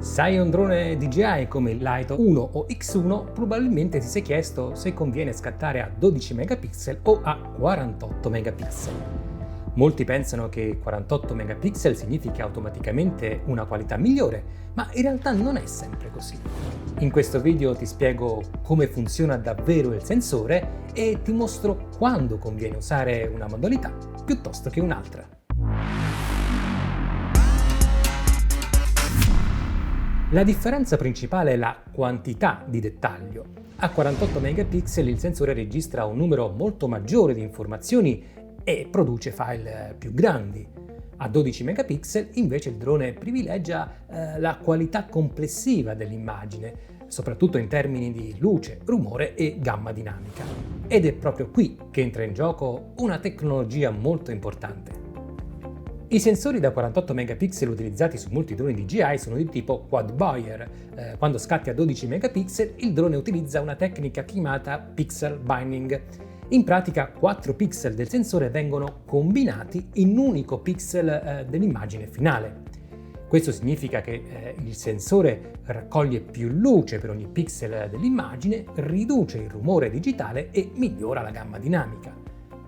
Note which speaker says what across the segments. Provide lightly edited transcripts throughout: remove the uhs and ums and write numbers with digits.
Speaker 1: Se hai un drone DJI come il Lite 1 o X1, probabilmente ti sei chiesto se conviene scattare a 12 megapixel o a 48 megapixel. Molti pensano che 48 megapixel significhi automaticamente una qualità migliore, ma in realtà non è sempre così. In questo video ti spiego come funziona davvero il sensore e ti mostro quando conviene usare una modalità piuttosto che un'altra. La differenza principale è la quantità di dettaglio. A 48 megapixel il sensore registra un numero molto maggiore di informazioni e produce file più grandi. A 12 megapixel invece il drone privilegia la qualità complessiva dell'immagine, soprattutto in termini di luce, rumore e gamma dinamica. Ed è proprio qui che entra in gioco una tecnologia molto importante. I sensori da 48 megapixel utilizzati su molti droni DJI sono di tipo quad buyer. Quando scatti a 12 megapixel il drone utilizza una tecnica chiamata pixel binding. In pratica 4 pixel del sensore vengono combinati in un unico pixel dell'immagine finale. Questo significa che il sensore raccoglie più luce per ogni pixel dell'immagine, riduce il rumore digitale e migliora la gamma dinamica.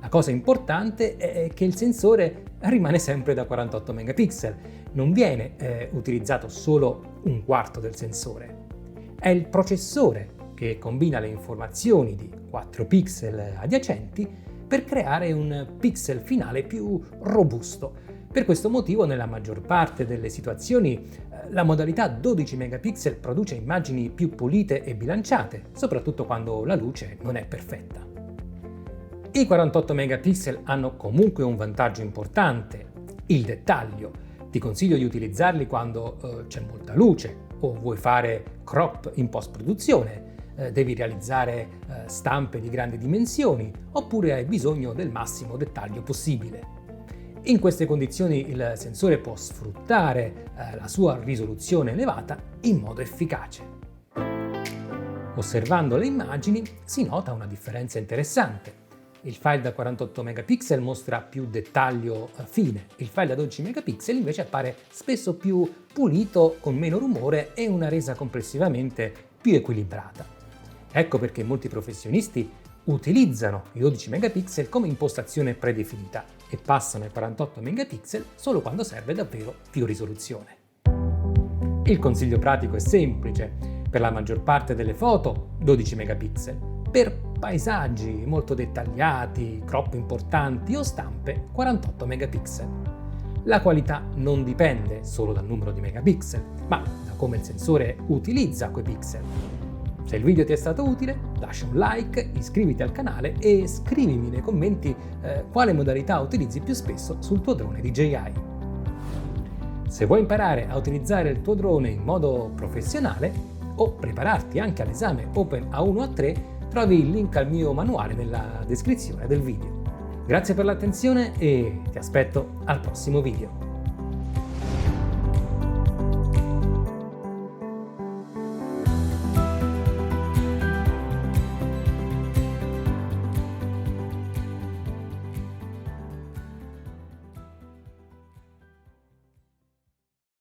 Speaker 1: La cosa importante è che il sensore rimane sempre da 48 megapixel, non viene utilizzato solo un quarto del sensore. È il processore che combina le informazioni di 4 pixel adiacenti per creare un pixel finale più robusto. Per questo motivo, nella maggior parte delle situazioni, la modalità 12 megapixel produce immagini più pulite e bilanciate, soprattutto quando la luce non è perfetta. I 48 megapixel hanno comunque un vantaggio importante, il dettaglio. Ti consiglio di utilizzarli quando c'è molta luce o vuoi fare crop in post-produzione, devi realizzare stampe di grandi dimensioni oppure hai bisogno del massimo dettaglio possibile. In queste condizioni il sensore può sfruttare la sua risoluzione elevata in modo efficace. Osservando le immagini si nota una differenza interessante. Il file da 48 megapixel mostra più dettaglio fine, il file da 12 megapixel invece appare spesso più pulito, con meno rumore e una resa complessivamente più equilibrata. Ecco perché molti professionisti utilizzano i 12 megapixel come impostazione predefinita e passano ai 48 megapixel solo quando serve davvero più risoluzione. Il consiglio pratico è semplice: per la maggior parte delle foto 12 megapixel, per paesaggi molto dettagliati, crop importanti o stampe 48 megapixel. La qualità non dipende solo dal numero di megapixel, ma da come il sensore utilizza quei pixel. Se il video ti è stato utile, lascia un like, iscriviti al canale e scrivimi nei commenti quale modalità utilizzi più spesso sul tuo drone DJI. Se vuoi imparare a utilizzare il tuo drone in modo professionale o prepararti anche all'esame Open A1 A3, trovi il link al mio manuale nella descrizione del video. Grazie per l'attenzione e ti aspetto al prossimo video.